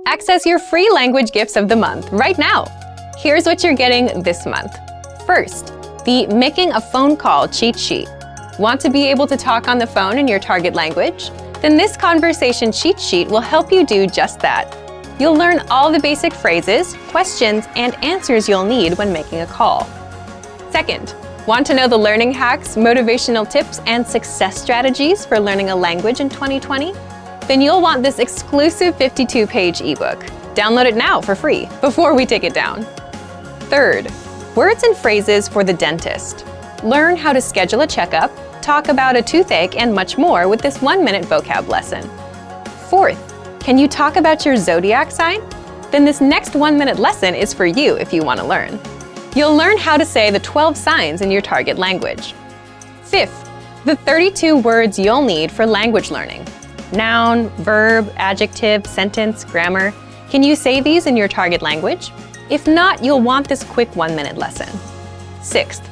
Access your free language gifts of the month right now. Here's what you're getting this month. First, the Making a Phone Call cheat sheet. Want to be able to talk on the phone in your target language? Then this conversation cheat sheet will help you do just that. You'll learn all the basic phrases, questions, and answers you'll need when making a call. Second, want to know the learning hacks, motivational tips, and success strategies for learning a language in 2020? Then you'll want this exclusive 52-page ebook. Download it now for free before we take it down. Third, words and phrases for the dentist. Learn how to schedule a checkup, talk about a toothache, and much more with this 1-minute vocab lesson. Fourth, can you talk about your zodiac sign? Then this next 1-minute lesson is for you if you want to learn. You'll learn how to say the 12 signs in your target language. Fifth, the 32 words you'll need for language learning. Noun, verb, adjective, sentence, grammar. Can you say these in your target language? If not, you'll want this quick 1-minute lesson. Sixth,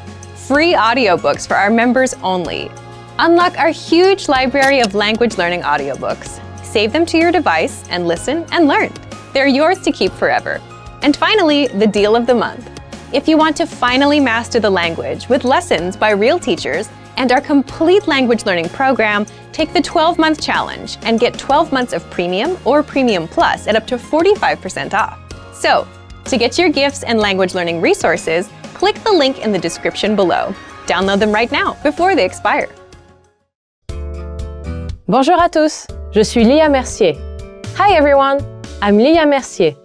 free audiobooks for our members only. Unlock our huge library of language learning audiobooks. Save them to your device and listen and learn. They're yours to keep forever. And finally, the deal of the month. If you want to finally master the language with lessons by real teachers and our complete language learning program, take the 12-month challenge and get 12 months of Premium or Premium Plus at up to 45% off. So, to get your gifts and language learning resources, click the link in the description below. Download them right now before they expire. Bonjour à tous, je suis Lia Mercier. Hi everyone, I'm Lia Mercier.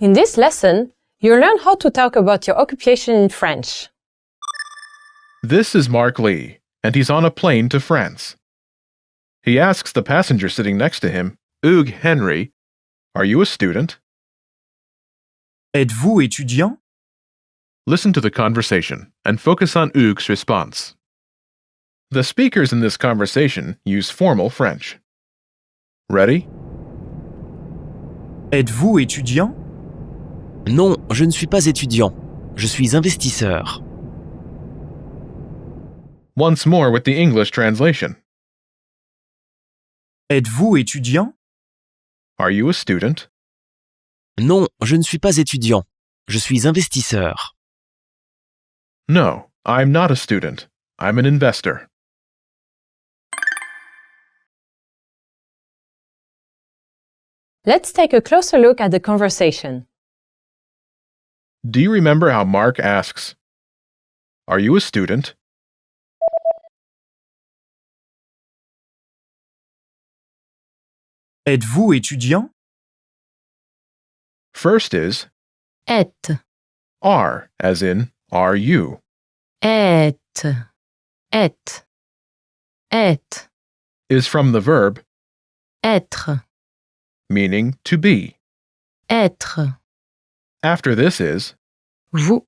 In this lesson, you'll learn how to talk about your occupation in French. This is Mark Lee, and he's on a plane to France. He asks the passenger sitting next to him, Hugues Henry, "Are you a student?" Êtes-vous étudiant? Listen to the conversation and focus on Hugues' response. The speakers in this conversation use formal French. Ready? Êtes-vous étudiant? Non, je ne suis pas étudiant. Je suis investisseur. Once more with the English translation. Êtes-vous étudiant? Are you a student? Non, je ne suis pas étudiant. Je suis investisseur. No, I'm not a student. I'm an investor. Let's take a closer look at the conversation. Do you remember how Mark asks, "Are you a student?" Êtes-vous étudiant? First is Être, are, as in, are you? être, être, être, Is from the verb, être, meaning to be. être. After this is Vous,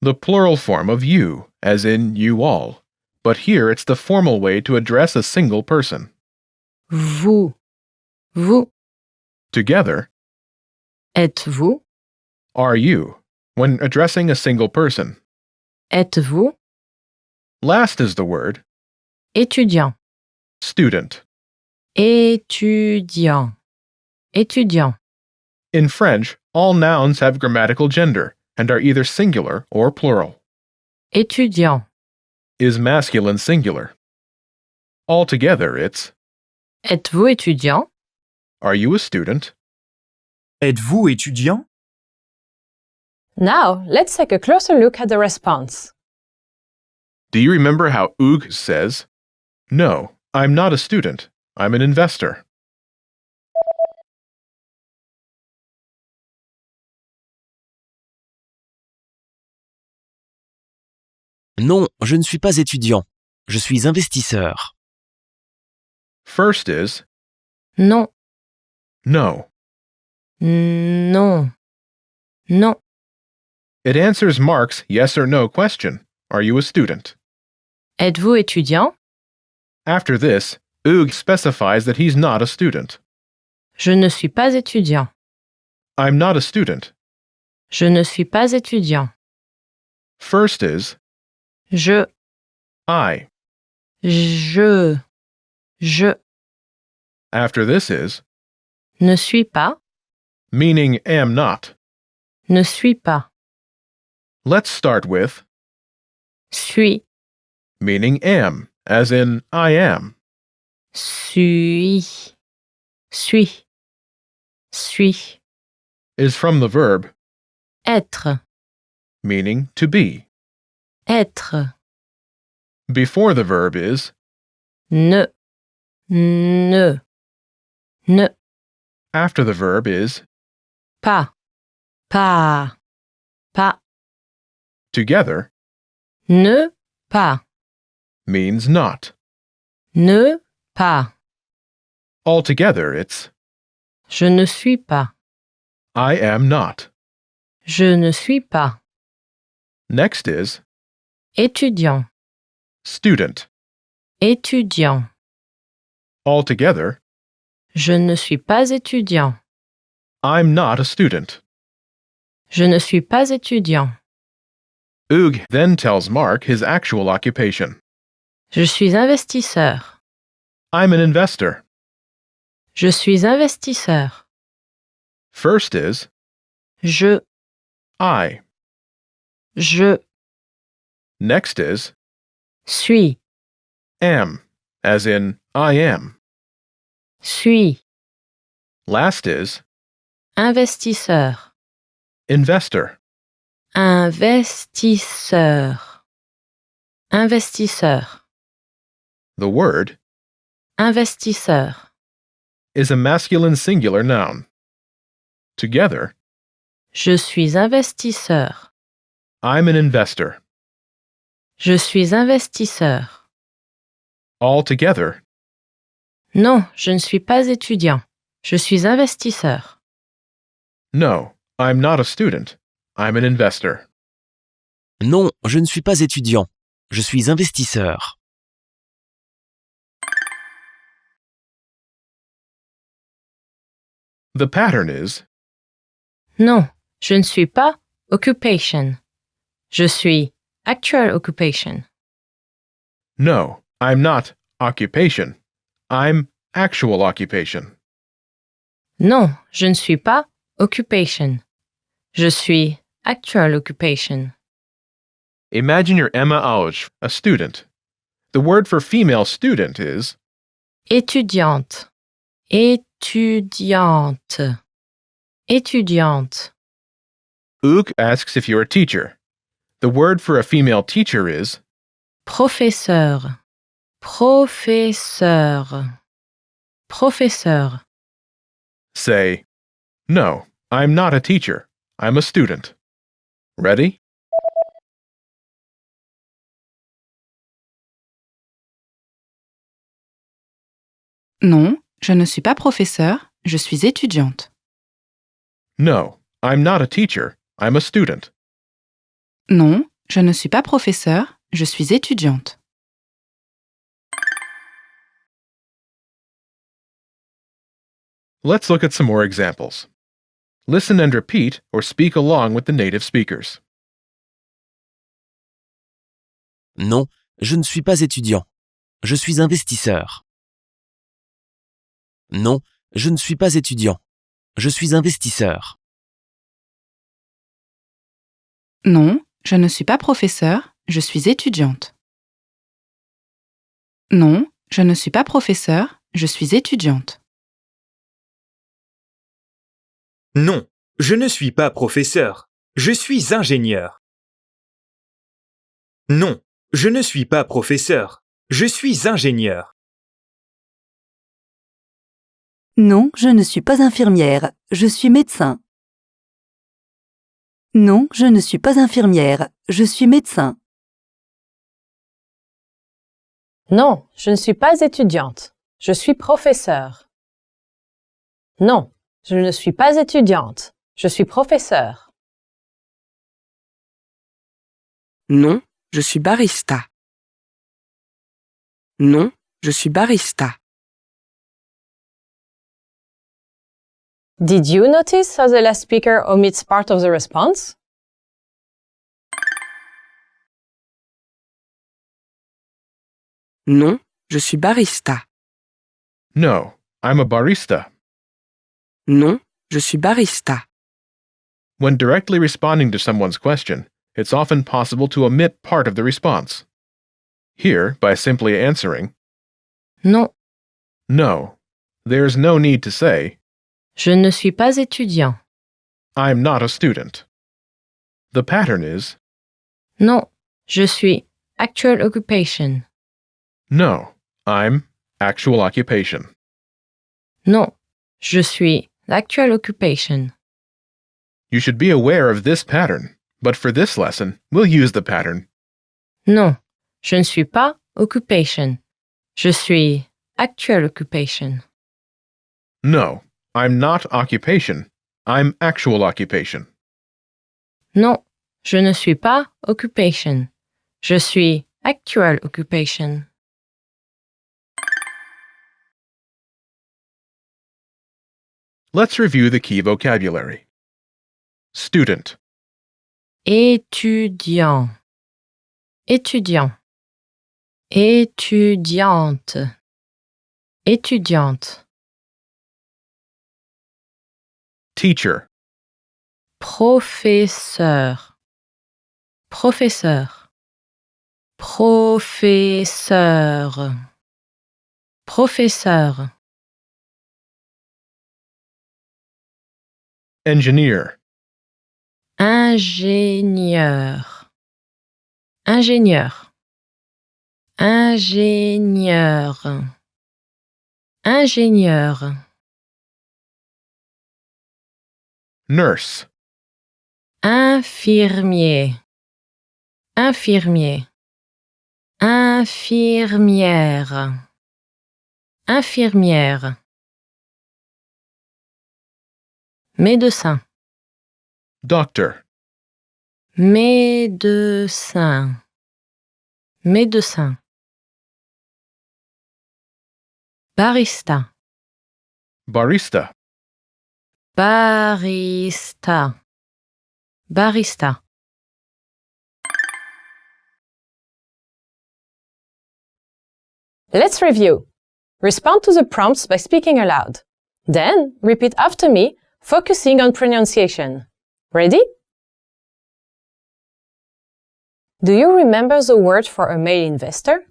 the plural form of you, as in you all. But here it's the formal way to address a single person. vous, vous. Together, Êtes-vous, are you, when addressing a single person. êtes-vous, Last is the word étudiant, student. étudiant, étudiant. In French, all nouns have grammatical gender and are either singular or plural. Étudiant, Is masculine singular. Altogether, it's êtes-vous étudiant? are you a student? Êtes-vous étudiant? Now, let's take a closer look at the response. Do you remember how Hugues says, "No, I'm not a student. I'm an investor." Non, je ne suis pas étudiant. Je suis investisseur. First is Non, no. non, non. It answers Mark's yes or no question, "Are you a student?" Êtes-vous étudiant? After this, Hugues specifies that he's not a student. Je ne suis pas étudiant. I'm not a student. Je ne suis pas étudiant. First is Je, I. je. After this is Ne suis pas. meaning am not. Ne suis pas. Let's start with Suis. meaning am, as in I am. Suis. Suis. Suis. Is from the verb Être. meaning to be. Être. Before the verb is Ne. Ne. Ne. after the verb is Pas. Pas. Pas. together Ne pas. means not. Ne pas. Altogether it's Je ne suis pas. I am not. Je ne suis pas. Next is Étudiant. student. Étudiant. Altogether, Je ne suis pas étudiant. I'm not a student. Je ne suis pas étudiant. Oog then tells Mark his actual occupation. Je suis investisseur. I'm an investor. Je suis investisseur. First is Je. I. Je Next is suis. am, as in I am. Suis. Last is Investisseur. investor. Investisseur. Investisseur. The word Investisseur. is a masculine singular noun. Together, Je suis investisseur. I'm an investor. Je suis investisseur. Altogether, Non, je ne suis pas étudiant. Je suis investisseur. no, I'm not a student. I'm an investor. Non, je ne suis pas étudiant. Je suis investisseur. The pattern is Non, je ne suis pas occupation. Je suis actual occupation. no, I'm not occupation. I'm actual occupation. Non, je ne suis pas occupation. Je suis actual occupation. Imagine you're Emma Auge, a student. The word for female student is Étudiante. Étudiante. Étudiante. Ook asks if you're a teacher. The word for a female teacher is Professeur. Professeur. Professeur. say, no, I'm not a teacher. I'm a student. Ready? Non, je ne suis pas professeur, je suis étudiante. No, I'm not a teacher. I'm a student. Non, je ne suis pas professeur, je suis étudiante. Let's look at some more examples. Listen and repeat or speak along with the native speakers. Non, je ne suis pas étudiant. Je suis investisseur. Non, je ne suis pas étudiant. Je suis investisseur. Non, je ne suis pas professeur, je suis étudiante. Non, je ne suis pas professeur, je suis étudiante. Non, je ne suis pas professeur. Je suis ingénieur. Non, je ne suis pas professeur. Je suis ingénieur. Non, je ne suis pas infirmière, je suis médecin. Non, je ne suis pas infirmière, je suis médecin. Non, je ne suis pas étudiante. Je suis professeur. Non, je ne suis pas étudiante. Je suis professeur. Non, je suis barista. Non, je suis barista. Did you notice how the last speaker omits part of the response? Non, je suis barista. No, I'm a barista. Non, je suis barista. When directly responding to someone's question, it's often possible to omit part of the response. Here, by simply answering, Non, no, there's no need to say, je ne suis pas étudiant. I'm not a student. The pattern is, Non, je suis actual occupation. no, I'm actual occupation. Non, je suis actual occupation. You should be aware of this pattern, but for this lesson, we'll use the pattern. Non, je ne suis pas occupation. Je suis actual occupation. No, I'm not occupation. I'm actual occupation. Non, je ne suis pas occupation. Je suis actual occupation. Let's review the key vocabulary. Student, Étudiant. Étudiant. Étudiante. Étudiante. teacher, Professeur. Professeur. Professeur. Professeur. engineer, Ingénieur. Ingénieur. Ingénieur. Ingénieur. nurse, Infirmier. Infirmier. Infirmière. Infirmière. Médecin. doctor, Médecin. Médecin. Barista. barista, Barista. Barista. Let's review. Respond to the prompts by speaking aloud. Then, repeat after me, focusing on pronunciation. Ready? Do you remember the word for a male investor?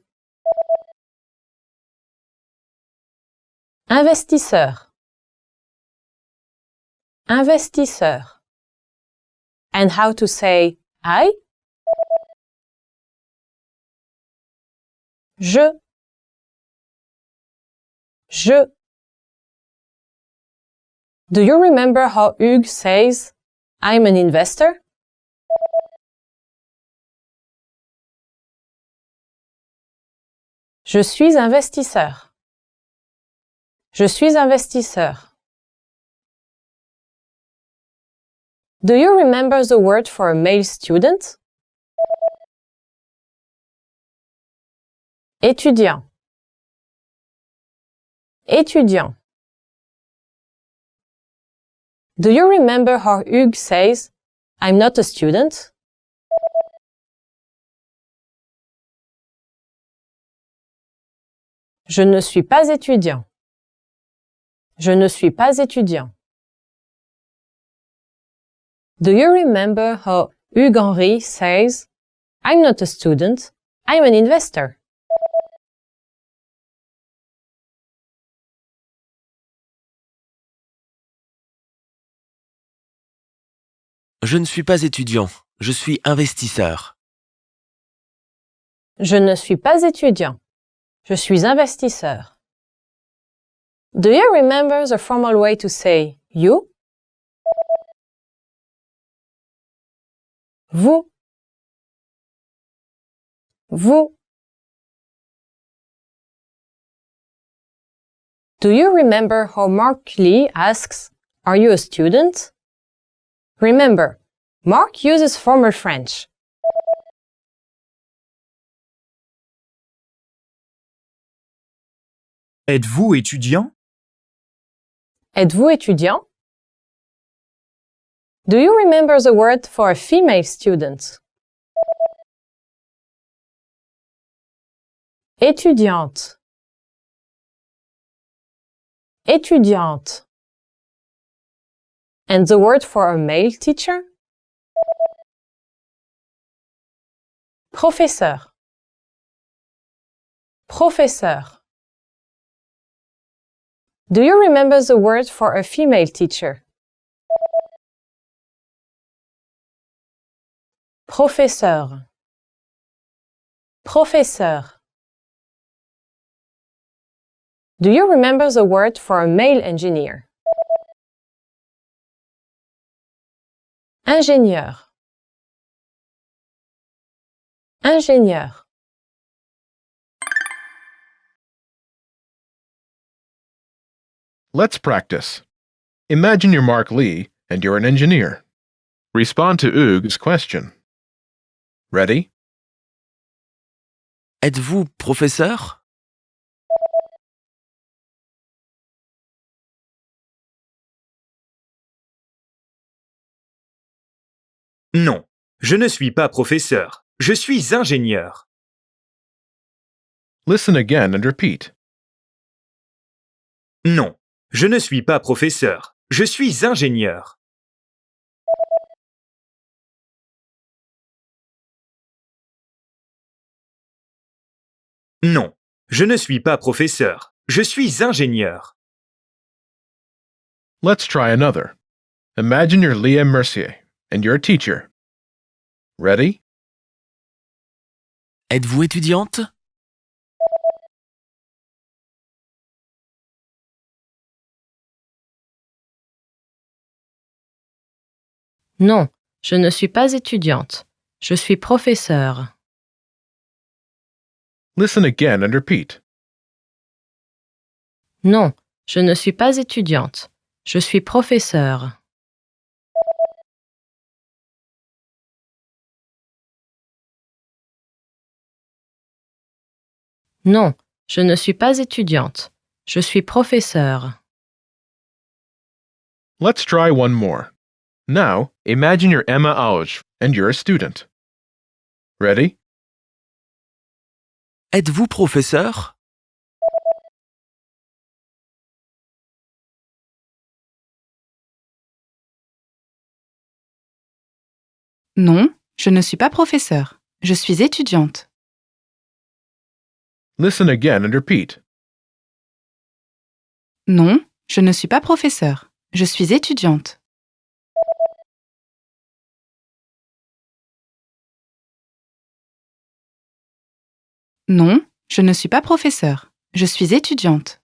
Investisseur. Investisseur. And how to say I? Je. Je. Do you remember how Hugues says, I'm an investor? Je suis investisseur. Je suis investisseur. Do you remember the word for a male student? Étudiant. Étudiant. Do you remember how Hugues says, I'm not a student? Je ne suis pas étudiant. Je ne suis pas étudiant. Do you remember how Hugues Henry says, I'm not a student, I'm an investor? Je ne suis pas étudiant, je suis investisseur. Je ne suis pas étudiant. Je suis investisseur. Do you remember the formal way to say you? Vous. Vous. Do you remember how Mark Lee asks, Are you a student? Remember, Mark uses formal French. Êtes-vous étudiant? Êtes-vous étudiant? Do you remember the word for a female student? Étudiante. Étudiante. And the word for a male teacher? Professeur. Professeur. Do you remember the word for a female teacher? Professeur. Professeur. Do you remember the word for a male engineer? Ingénieur. Ingénieur. Let's practice. Imagine you're Mark Lee and you're an engineer. Respond to Oog's question. Ready? Êtes-vous professeur? Non, je ne suis pas professeur. Je suis ingénieur. Listen again and repeat. Non, je ne suis pas professeur. Je suis ingénieur. Non, je ne suis pas professeur. Je suis ingénieur. Let's try another. Imagine you're Leah Mercier and you're a teacher. Ready? Êtes-vous étudiante? Non, je ne suis pas étudiante. Je suis professeure. Listen again and repeat. Non, je ne suis pas étudiante. Je suis professeure. Non, je ne suis pas étudiante. Je suis professeure. Let's try one more. Now, imagine you're Emma Auge and you're a student. Ready? Êtes-vous professeur? Non, je ne suis pas professeur. Je suis étudiante. Listen again and repeat. Non, je ne suis pas professeur. Je suis étudiante. Non, je ne suis pas professeur. Je suis étudiante.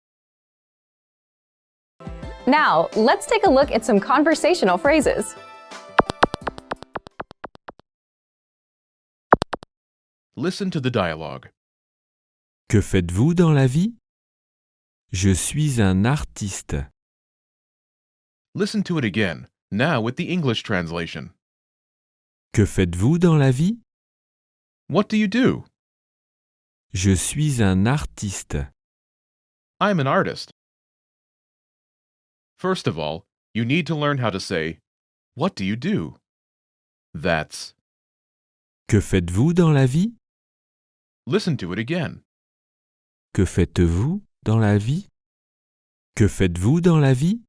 Now, let's take a look at some conversational phrases. Listen to the dialogue. Que faites-vous dans la vie? Je suis un artiste. Listen to it again, now with the English translation. Que faites-vous dans la vie? What do you do? Je suis un artiste. I'm an artist. First of all, you need to learn how to say, what do you do? That's. Que faites-vous dans la vie? Listen to it again. Que faites-vous dans la vie? Que faites-vous dans la vie?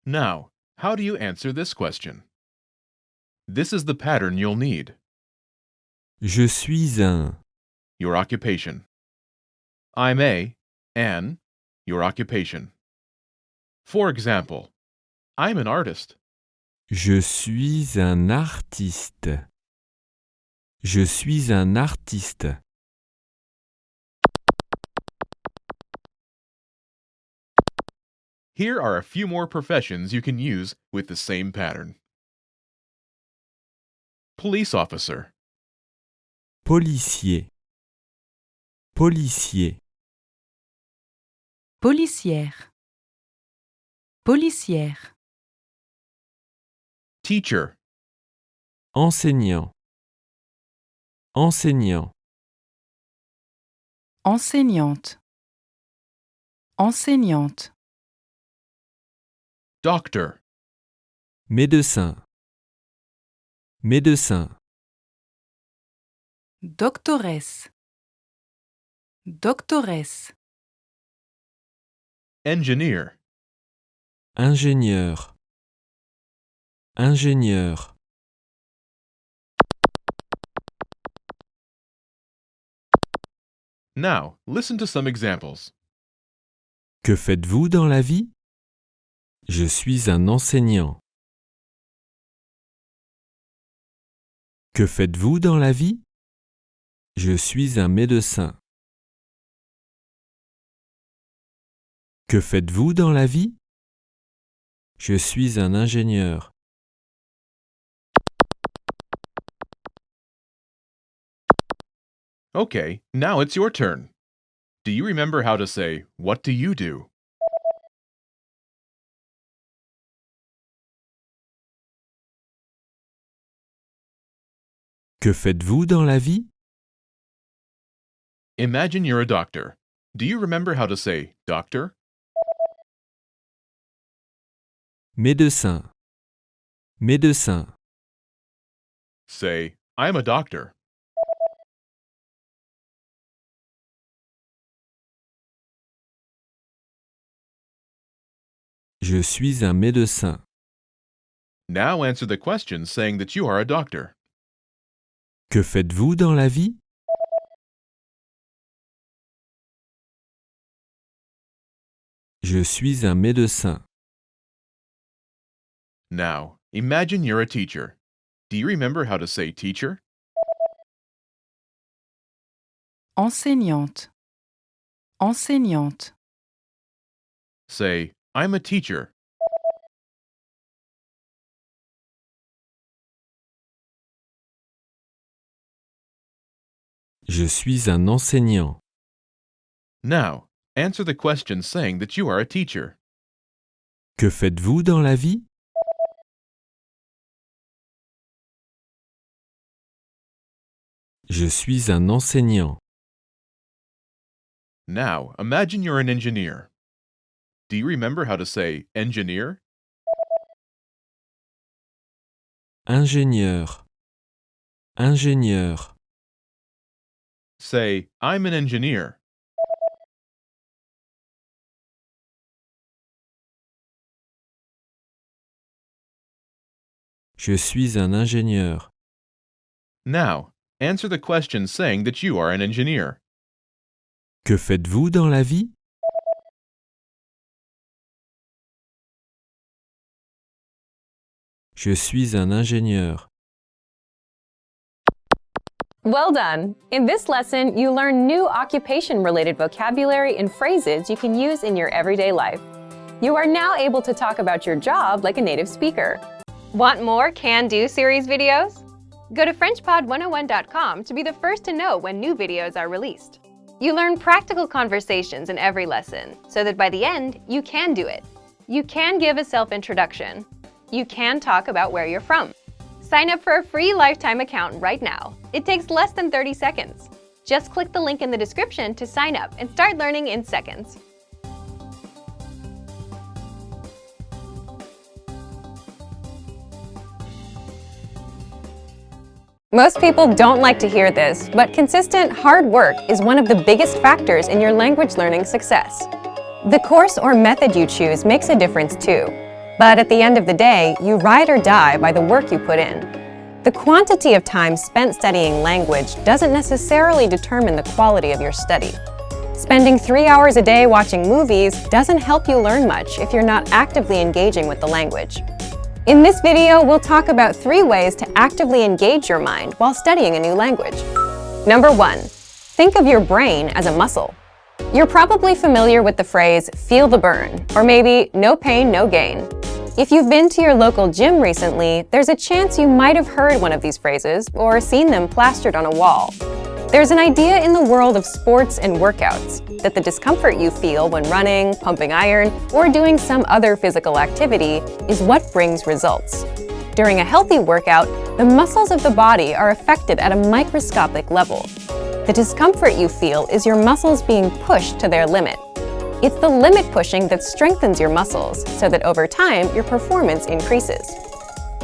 Now, how do you answer this question? This is the pattern you'll need. Je suis un. Your occupation. I'm an, your occupation. For example, I'm an artist. Je suis un artiste. Je suis un artiste. Here are a few more professions you can use with the same pattern. Police officer, Policier. Policier. Policière. Policière. teacher, Enseignant. Enseignant. Enseignante. Enseignante. doctor, Médecin. Médecin. Doctoresse. Doctoresse. engineer, Ingénieur. ingénieur, Now, listen to some examples. que faites-vous dans la vie? Je suis un enseignant. Que faites-vous dans la vie? Je suis un médecin. Que faites-vous dans la vie? Je suis un ingénieur. Okay, now it's your turn. Do you remember how to say, "What do you do?" Que faites-vous dans la vie? Imagine you're a doctor. Do you remember how to say, "Doctor"? Médecin. Médecin. Say, "I'm a doctor." Je suis un médecin. Now answer the question saying that you are a doctor. Que faites-vous dans la vie? Je suis un médecin. Now, imagine you're a teacher. Do you remember how to say teacher? Enseignante. Enseignante. Say, "I'm a teacher." Je suis un enseignant. Now, answer the question saying that you are a teacher. Que faites-vous dans la vie? Je suis un enseignant. Now, imagine you're an engineer. Do you remember how to say engineer? Ingénieur. Ingénieur. Say, "I'm an engineer." Je suis un ingénieur. Now, answer the question saying that you are an engineer. Que faites-vous dans la vie? Je suis un ingénieur. Well done! In this lesson, you learn new occupation-related vocabulary and phrases you can use in your everyday life. You are now able to talk about your job like a native speaker. Want more Can-Do series videos? Go to FrenchPod101.com to be the first to know when new videos are released. You learn practical conversations in every lesson, so that by the end, you can do it. You can give a self-introduction. You can talk about where you're from. Sign up for a free lifetime account right now. It takes less than 30 seconds. Just click the link in the description to sign up and start learning in seconds. Most people don't like to hear this, but consistent hard work is one of the biggest factors in your language learning success. The course or method you choose makes a difference too. But at the end of the day, you ride or die by the work you put in. The quantity of time spent studying language doesn't necessarily determine the quality of your study. Spending 3 hours a day watching movies doesn't help you learn much if you're not actively engaging with the language. In this video, we'll talk about 3 ways to actively engage your mind while studying a new language. Number 1, think of your brain as a muscle. You're probably familiar with the phrase, "feel the burn," or maybe "no pain, no gain." If you've been to your local gym recently, there's a chance you might have heard one of these phrases or seen them plastered on a wall. There's an idea in the world of sports and workouts that the discomfort you feel when running, pumping iron, or doing some other physical activity is what brings results. During a healthy workout, the muscles of the body are affected at a microscopic level. The discomfort you feel is your muscles being pushed to their limit. It's the limit pushing that strengthens your muscles so that over time your performance increases.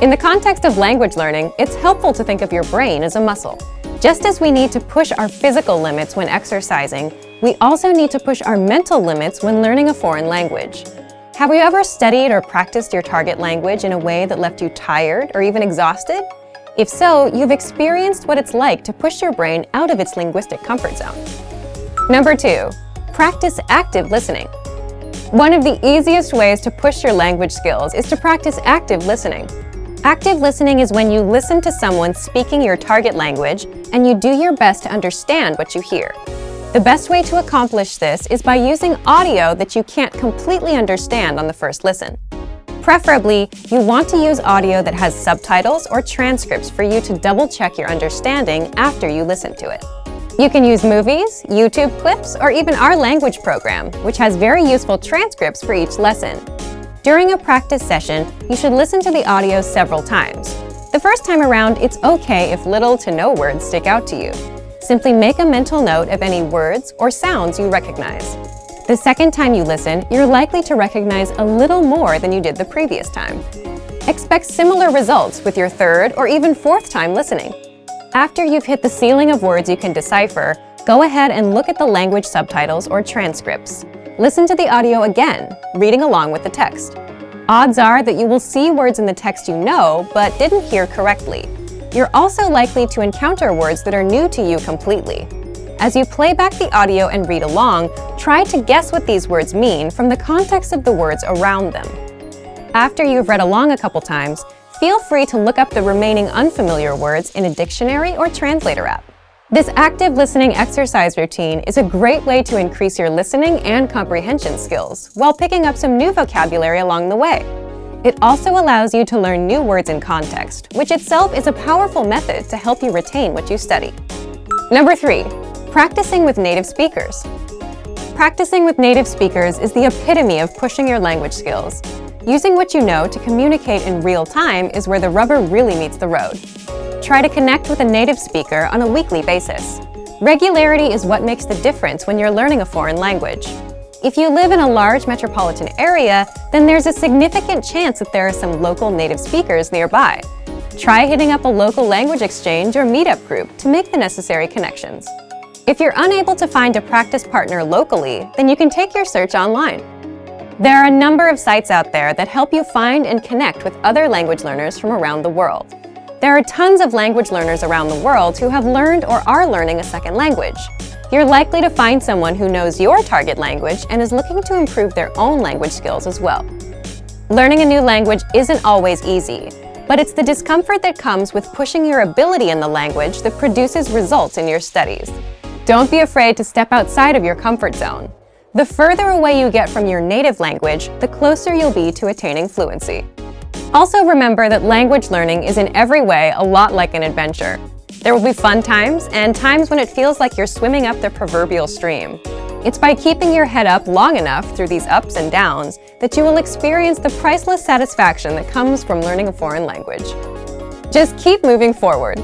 In the context of language learning, it's helpful to think of your brain as a muscle. Just as we need to push our physical limits when exercising, we also need to push our mental limits when learning a foreign language. Have you ever studied or practiced your target language in a way that left you tired or even exhausted? If so, you've experienced what it's like to push your brain out of its linguistic comfort zone. Number 2, practice active listening. One of the easiest ways to push your language skills is to practice active listening. Active listening is when you listen to someone speaking your target language and you do your best to understand what you hear. The best way to accomplish this is by using audio that you can't completely understand on the first listen. Preferably, you want to use audio that has subtitles or transcripts for you to double-check your understanding after you listen to it. You can use movies, YouTube clips, or even our language program, which has very useful transcripts for each lesson. During a practice session, you should listen to the audio several times. The first time around, it's okay if little to no words stick out to you. Simply make a mental note of any words or sounds you recognize. The second time you listen, you're likely to recognize a little more than you did the previous time. Expect similar results with your third or even fourth time listening. After you've hit the ceiling of words you can decipher, go ahead and look at the language subtitles or transcripts. Listen to the audio again, reading along with the text. Odds are that you will see words in the text you know but didn't hear correctly. You're also likely to encounter words that are new to you completely. As you play back the audio and read along, try to guess what these words mean from the context of the words around them. After you've read along a couple times, feel free to look up the remaining unfamiliar words in a dictionary or translator app. This active listening exercise routine is a great way to increase your listening and comprehension skills while picking up some new vocabulary along the way. It also allows you to learn new words in context, which itself is a powerful method to help you retain what you study. Number 3, practicing with native speakers. Practicing with native speakers is the epitome of pushing your language skills. Using what you know to communicate in real time is where the rubber really meets the road. Try to connect with a native speaker on a weekly basis. Regularity is what makes the difference when you're learning a foreign language. If you live in a large metropolitan area, then there's a significant chance that there are some local native speakers nearby. Try hitting up a local language exchange or meetup group to make the necessary connections. If you're unable to find a practice partner locally, then you can take your search online. There are a number of sites out there that help you find and connect with other language learners from around the world. There are tons of language learners around the world who have learned or are learning a second language. You're likely to find someone who knows your target language and is looking to improve their own language skills as well. Learning a new language isn't always easy, but it's the discomfort that comes with pushing your ability in the language that produces results in your studies. Don't be afraid to step outside of your comfort zone. The further away you get from your native language, the closer you'll be to attaining fluency. Also remember that language learning is in every way a lot like an adventure. There will be fun times and times when it feels like you're swimming up the proverbial stream. It's by keeping your head up long enough through these ups and downs that you will experience the priceless satisfaction that comes from learning a foreign language. Just keep moving forward.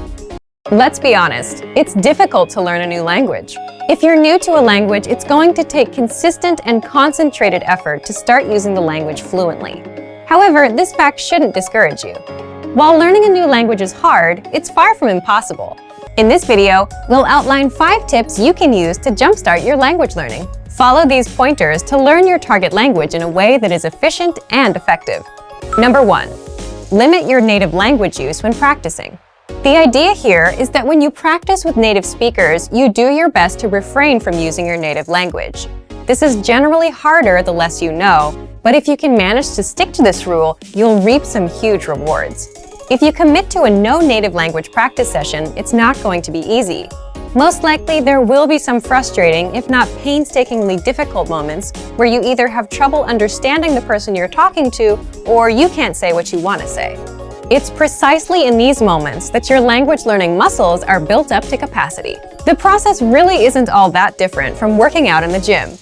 Let's be honest, it's difficult to learn a new language. If you're new to a language, it's going to take consistent and concentrated effort to start using the language fluently. However, this fact shouldn't discourage you. While learning a new language is hard, it's far from impossible. In this video, we'll outline 5 tips you can use to jumpstart your language learning. Follow these pointers to learn your target language in a way that is efficient and effective. Number 1, limit your native language use when practicing. The idea here is that when you practice with native speakers, you do your best to refrain from using your native language. This is generally harder the less you know, but if you can manage to stick to this rule, you'll reap some huge rewards. If you commit to a no native language practice session, it's not going to be easy. Most likely, there will be some frustrating, if not painstakingly difficult moments where you either have trouble understanding the person you're talking to or you can't say what you want to say. It's precisely in these moments that your language learning muscles are built up to capacity. The process really isn't all that different from working out in the gym.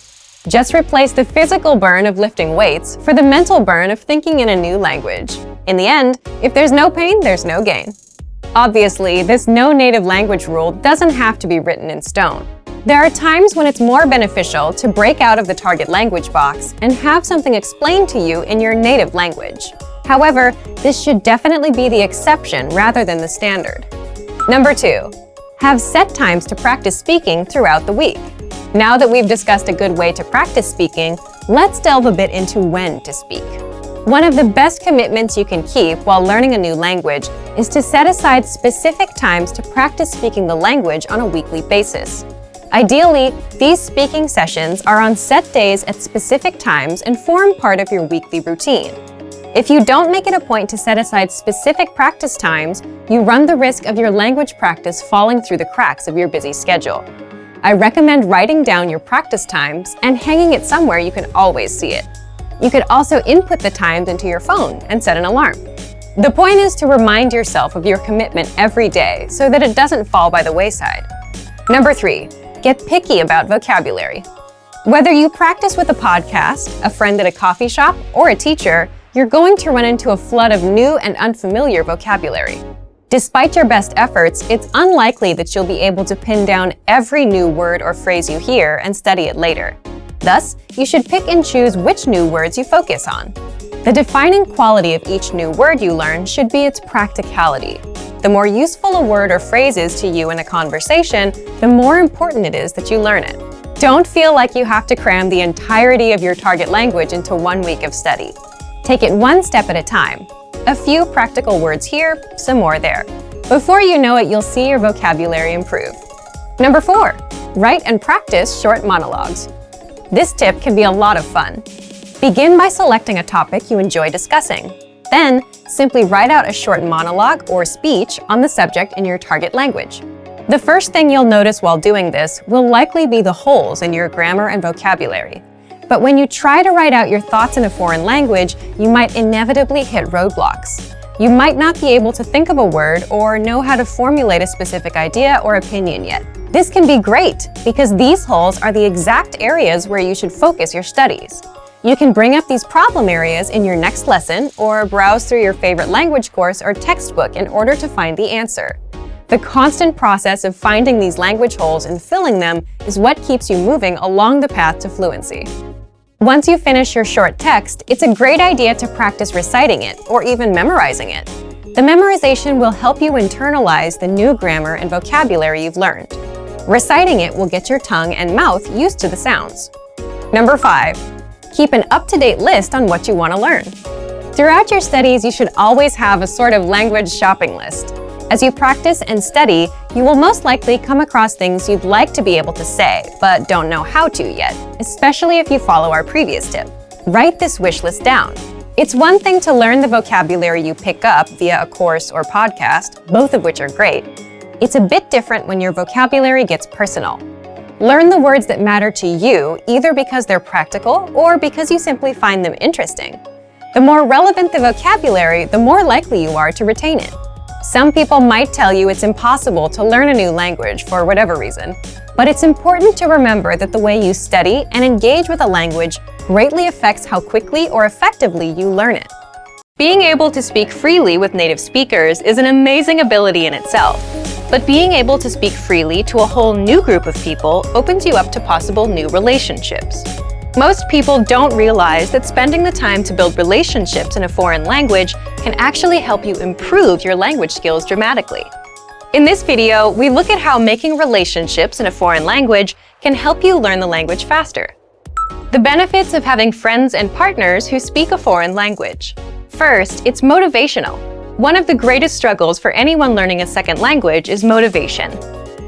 Just replace the physical burn of lifting weights for the mental burn of thinking in a new language. In the end, if there's no pain, there's no gain. Obviously, this no native language rule doesn't have to be written in stone. There are times when it's more beneficial to break out of the target language box and have something explained to you in your native language. However, this should definitely be the exception rather than the standard. Number 2, have set times to practice speaking throughout the week. Now that we've discussed a good way to practice speaking, Let's delve a bit into when to speak. One of the best commitments you can keep while learning a new language is to set aside specific times to practice speaking the language on a weekly basis. Ideally, these speaking sessions are on set days at specific times and form part of your weekly routine. If you don't make it a point to set aside specific practice times, you run the risk of your language practice falling through the cracks of your busy schedule. I recommend writing down your practice times and hanging it somewhere you can always see it. You could also input the times into your phone and set an alarm. The point is to remind yourself of your commitment every day so that it doesn't fall by the wayside. Number 3, get picky about vocabulary. Whether you practice with a podcast, a friend at a coffee shop, or a teacher, you're going to run into a flood of new and unfamiliar vocabulary. Despite your best efforts, it's unlikely that you'll be able to pin down every new word or phrase you hear and study it later. Thus, you should pick and choose which new words you focus on. The defining quality of each new word you learn should be its practicality. The more useful a word or phrase is to you in a conversation, the more important it is that you learn it. Don't feel like you have to cram the entirety of your target language into 1 week of study. Take it one step at a time. A few practical words here, some more there. Before you know it, you'll see your vocabulary improve. Number 4, write and practice short monologues. This tip can be a lot of fun. Begin by selecting a topic you enjoy discussing. Then, simply write out a short monologue or speech on the subject in your target language. The first thing you'll notice while doing this will likely be the holes in your grammar and vocabulary. But when you try to write out your thoughts in a foreign language, you might inevitably hit roadblocks. You might not be able to think of a word or know how to formulate a specific idea or opinion yet. This can be great because these holes are the exact areas where you should focus your studies. You can bring up these problem areas in your next lesson or browse through your favorite language course or textbook in order to find the answer. The constant process of finding these language holes and filling them is what keeps you moving along the path to fluency. Once you finish your short text, it's a great idea to practice reciting it or even memorizing it. The memorization will help you internalize the new grammar and vocabulary you've learned. Reciting it will get your tongue and mouth used to the sounds. Number 5, keep an up-to-date list on what you want to learn. Throughout your studies, you should always have a sort of language shopping list. As you practice and study, you will most likely come across things you'd like to be able to say, but don't know how to yet, especially if you follow our previous tip. Write this wish list down. It's one thing to learn the vocabulary you pick up via a course or podcast, both of which are great. It's a bit different when your vocabulary gets personal. Learn the words that matter to you, either because they're practical or because you simply find them interesting. The more relevant the vocabulary, the more likely you are to retain it. Some people might tell you it's impossible to learn a new language for whatever reason, but it's important to remember that the way you study and engage with a language greatly affects how quickly or effectively you learn it. Being able to speak freely with native speakers is an amazing ability in itself, but being able to speak freely to a whole new group of people opens you up to possible new relationships. Most people don't realize that spending the time to build relationships in a foreign language can actually help you improve your language skills dramatically. In this video, we look at how making relationships in a foreign language can help you learn the language faster. The benefits of having friends and partners who speak a foreign language. First, it's motivational. One of the greatest struggles for anyone learning a second language is motivation.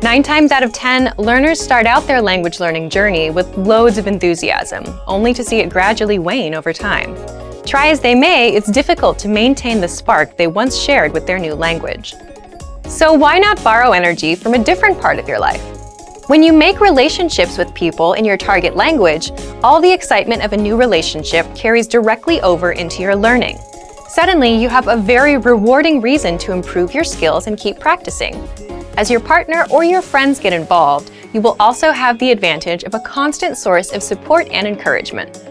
9 times out of 10, learners start out their language learning journey with loads of enthusiasm, only to see it gradually wane over time. Try as they may, it's difficult to maintain the spark they once shared with their new language. So why not borrow energy from a different part of your life? When you make relationships with people in your target language, all the excitement of a new relationship carries directly over into your learning. Suddenly, you have a very rewarding reason to improve your skills and keep practicing. As your partner or your friends get involved, you will also have the advantage of a constant source of support and encouragement.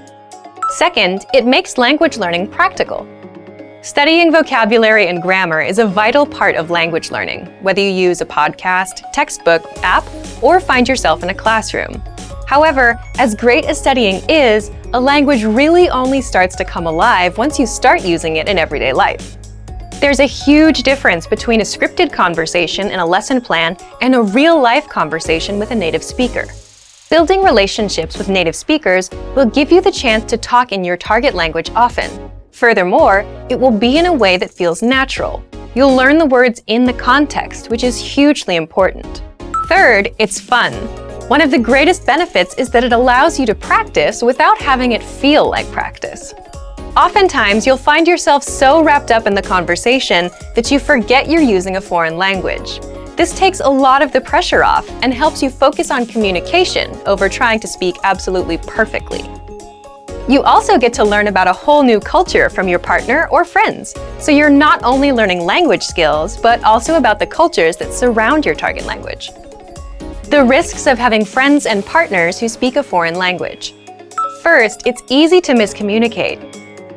Second, it makes language learning practical. Studying vocabulary and grammar is a vital part of language learning, whether you use a podcast, textbook, app, or find yourself in a classroom. However, as great as studying is, a language really only starts to come alive once you start using it in everyday life. There's a huge difference between a scripted conversation in a lesson plan and a real-life conversation with a native speaker. Building relationships with native speakers will give you the chance to talk in your target language often. Furthermore, it will be in a way that feels natural. You'll learn the words in the context, which is hugely important. Third, it's fun. One of the greatest benefits is that it allows you to practice without having it feel like practice. Oftentimes, you'll find yourself so wrapped up in the conversation that you forget you're using a foreign language. This takes a lot of the pressure off and helps you focus on communication over trying to speak absolutely perfectly. You also get to learn about a whole new culture from your partner or friends, so you're not only learning language skills, but also about the cultures that surround your target language. The risks of having friends and partners who speak a foreign language. First, it's easy to miscommunicate.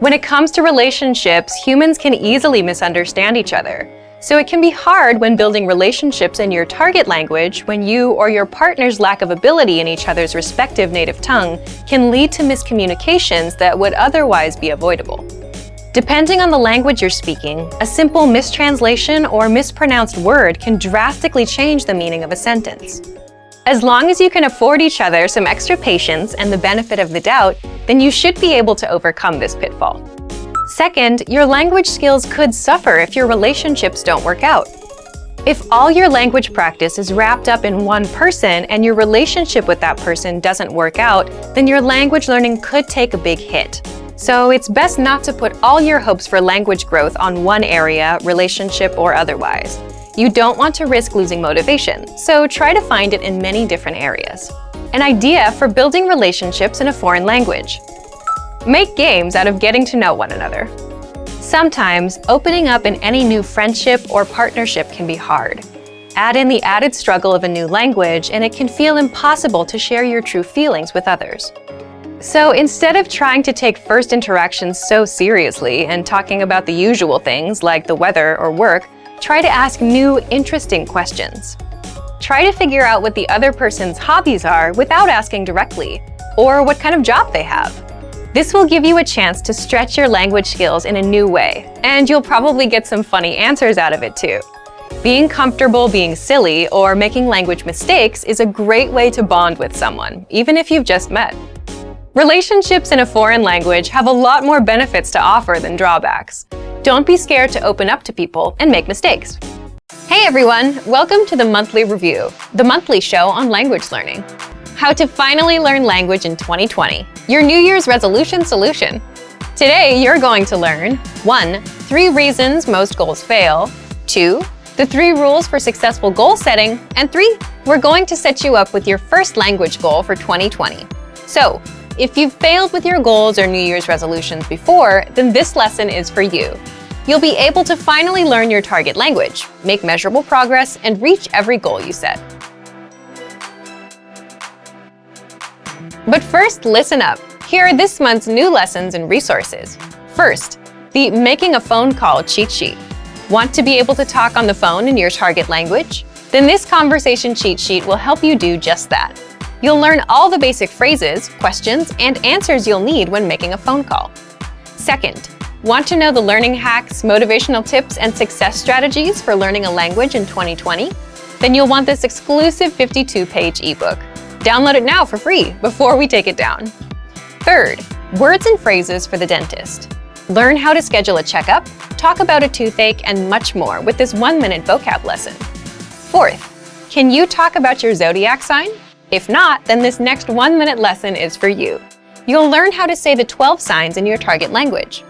When it comes to relationships, humans can easily misunderstand each other. So it can be hard when building relationships in your target language when you or your partner's lack of ability in each other's respective native tongue can lead to miscommunications that would otherwise be avoidable. Depending on the language you're speaking, a simple mistranslation or mispronounced word can drastically change the meaning of a sentence. As long as you can afford each other some extra patience and the benefit of the doubt, then you should be able to overcome this pitfall. Second, your language skills could suffer if your relationships don't work out. If all your language practice is wrapped up in one person and your relationship with that person doesn't work out, then your language learning could take a big hit. So it's best not to put all your hopes for language growth on one area, relationship or otherwise. You don't want to risk losing motivation, so try to find it in many different areas. An idea for building relationships in a foreign language. Make games out of getting to know one another. Sometimes, opening up in any new friendship or partnership can be hard. Add in the added struggle of a new language, and it can feel impossible to share your true feelings with others. So instead of trying to take first interactions so seriously and talking about the usual things like the weather or work, try to ask new, interesting questions. Try to figure out what the other person's hobbies are without asking directly, or what kind of job they have. This will give you a chance to stretch your language skills in a new way, and you'll probably get some funny answers out of it too. Being comfortable being silly or making language mistakes is a great way to bond with someone, even if you've just met. Relationships in a foreign language have a lot more benefits to offer than drawbacks. Don't be scared to open up to people and make mistakes. Hey everyone, welcome to the Monthly Review, the monthly show on language learning. How to finally learn language in 2020, your New Year's resolution solution. Today, you're going to learn 1. 3 reasons most goals fail, 2. The 3 rules for successful goal setting, and 3. We're going to set you up with your first language goal for 2020. So, if you've failed with your goals or New Year's resolutions before, then this lesson is for you. You'll be able to finally learn your target language, make measurable progress, and reach every goal you set. But first, listen up. Here are this month's new lessons and resources. First, the Making a Phone Call cheat sheet. Want to be able to talk on the phone in your target language? Then this conversation cheat sheet will help you do just that. You'll learn all the basic phrases, questions, and answers you'll need when making a phone call. Second, want to know the learning hacks, motivational tips, and success strategies for learning a language in 2020? Then you'll want this exclusive 52-page ebook. Download it now for free before we take it down. Third, words and phrases for the dentist. Learn how to schedule a checkup, talk about a toothache, and much more with this 1-minute vocab lesson. Fourth, can you talk about your zodiac sign? If not, then this next 1-minute lesson is for you. You'll learn how to say the 12 signs in your target language.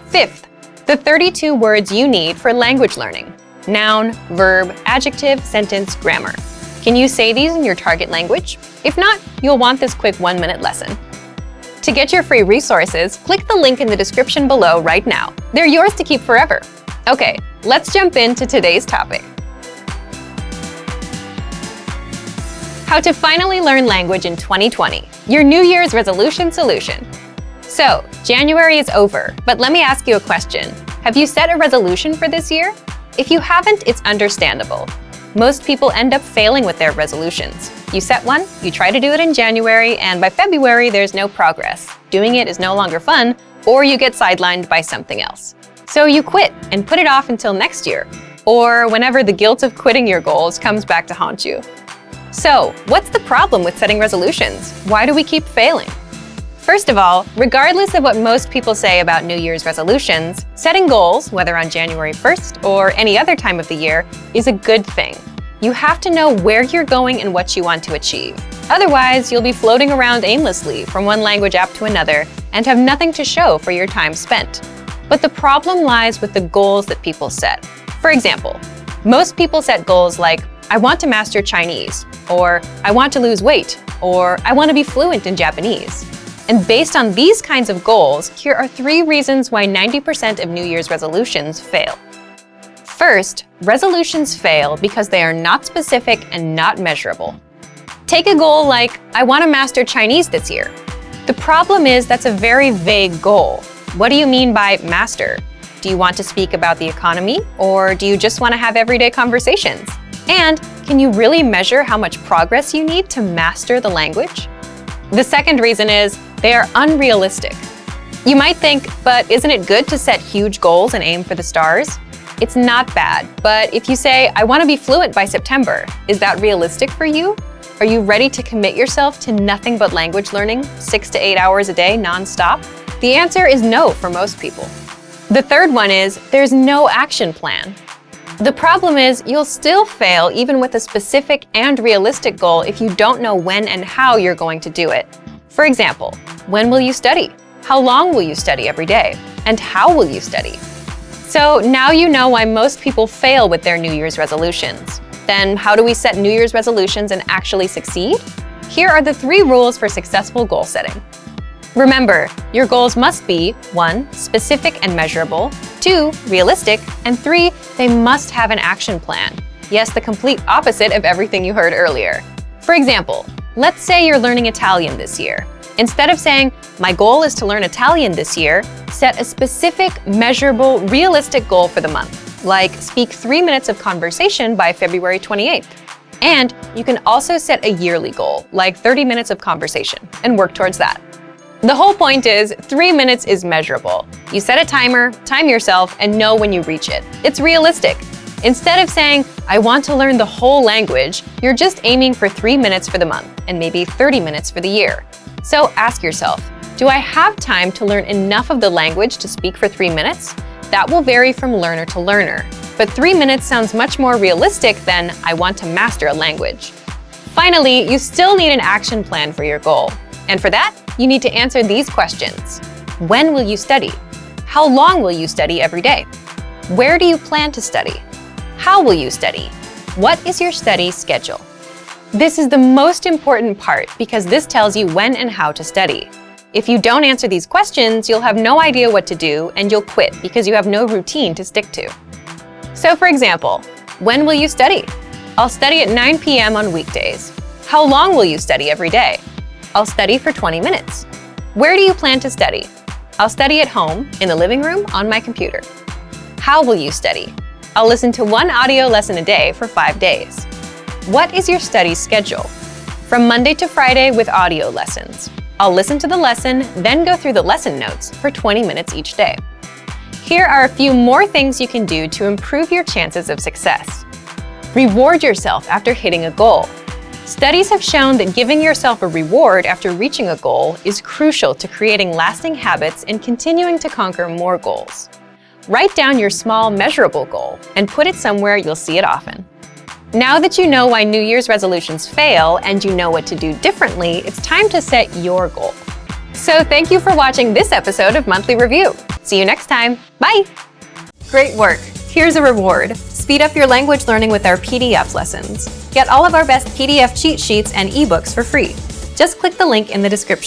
Fifth, the 32 words you need for language learning. Noun, verb, adjective, sentence, grammar. Can you say these in your target language? If not, you'll want this quick 1-minute lesson. To get your free resources, click the link in the description below right now. They're yours to keep forever. Okay, let's jump into today's topic. How to finally learn language in 2020, your New Year's resolution solution. So, January is over, but let me ask you a question. Have you set a resolution for this year? If you haven't, it's understandable. Most people end up failing with their resolutions. You set one, you try to do it in January, and by February, there's no progress. Doing it is no longer fun, or you get sidelined by something else. So you quit and put it off until next year, or whenever the guilt of quitting your goals comes back to haunt you. So, what's the problem with setting resolutions? Why do we keep failing? First of all, regardless of what most people say about New Year's resolutions, setting goals, whether on January 1st or any other time of the year, is a good thing. You have to know where you're going and what you want to achieve. Otherwise, you'll be floating around aimlessly from one language app to another and have nothing to show for your time spent. But the problem lies with the goals that people set. For example, most people set goals like, I want to master Chinese, or I want to lose weight, or I want to be fluent in Japanese. And based on these kinds of goals, here are 3 reasons why 90% of New Year's resolutions fail. First, resolutions fail because they are not specific and not measurable. Take a goal like, I want to master Chinese this year. The problem is that's a very vague goal. What do you mean by master? Do you want to speak about the economy, or do you just want to have everyday conversations? And can you really measure how much progress you need to master the language? The second reason is they are unrealistic. You might think, but isn't it good to set huge goals and aim for the stars? It's not bad, but if you say, I want to be fluent by September, is that realistic for you? Are you ready to commit yourself to nothing but language learning, 6 to 8 hours a day non-stop? The answer is no for most people. The third one is there's no action plan. The problem is you'll still fail even with a specific and realistic goal if you don't know when and how you're going to do it. For example, when will you study? How long will you study every day? And how will you study? So now you know why most people fail with their New Year's resolutions. Then how do we set New Year's resolutions and actually succeed? Here are the 3 rules for successful goal setting. Remember, your goals must be 1. Specific and measurable, 2. Realistic, and 3. They must have an action plan. Yes, the complete opposite of everything you heard earlier. For example, let's say you're learning Italian this year. Instead of saying, my goal is to learn Italian this year, set a specific, measurable, realistic goal for the month, like speak 3 minutes of conversation by February 28th. And you can also set a yearly goal, like 30 minutes of conversation, and work towards that. The whole point is, 3 minutes is measurable. You set a timer, time yourself, and know when you reach it. It's realistic. Instead of saying, I want to learn the whole language, you're just aiming for 3 minutes for the month, and maybe 30 minutes for the year. So ask yourself, do I have time to learn enough of the language to speak for 3 minutes? That will vary from learner to learner. But 3 minutes sounds much more realistic than, I want to master a language. Finally, you still need an action plan for your goal. And for that, you need to answer these questions. When will you study? How long will you study every day? Where do you plan to study? How will you study? What is your study schedule? This is the most important part because this tells you when and how to study. If you don't answer these questions, you'll have no idea what to do and you'll quit because you have no routine to stick to. So for example, when will you study? I'll study at 9 p.m. on weekdays. How long will you study every day? I'll study for 20 minutes. Where do you plan to study? I'll study at home, in the living room, on my computer. How will you study? I'll listen to 1 audio lesson a day for 5 days. What is your study schedule? From Monday to Friday with audio lessons. I'll listen to the lesson, then go through the lesson notes for 20 minutes each day. Here are a few more things you can do to improve your chances of success. Reward yourself after hitting a goal. Studies have shown that giving yourself a reward after reaching a goal is crucial to creating lasting habits and continuing to conquer more goals. Write down your small, measurable goal and put it somewhere you'll see it often. Now that you know why New Year's resolutions fail and you know what to do differently, it's time to set your goal. So thank you for watching this episode of Monthly Review. See you next time. Bye! Great work! Here's a reward. Speed up your language learning with our PDF lessons. Get all of our best PDF cheat sheets and ebooks for free. Just click the link in the description.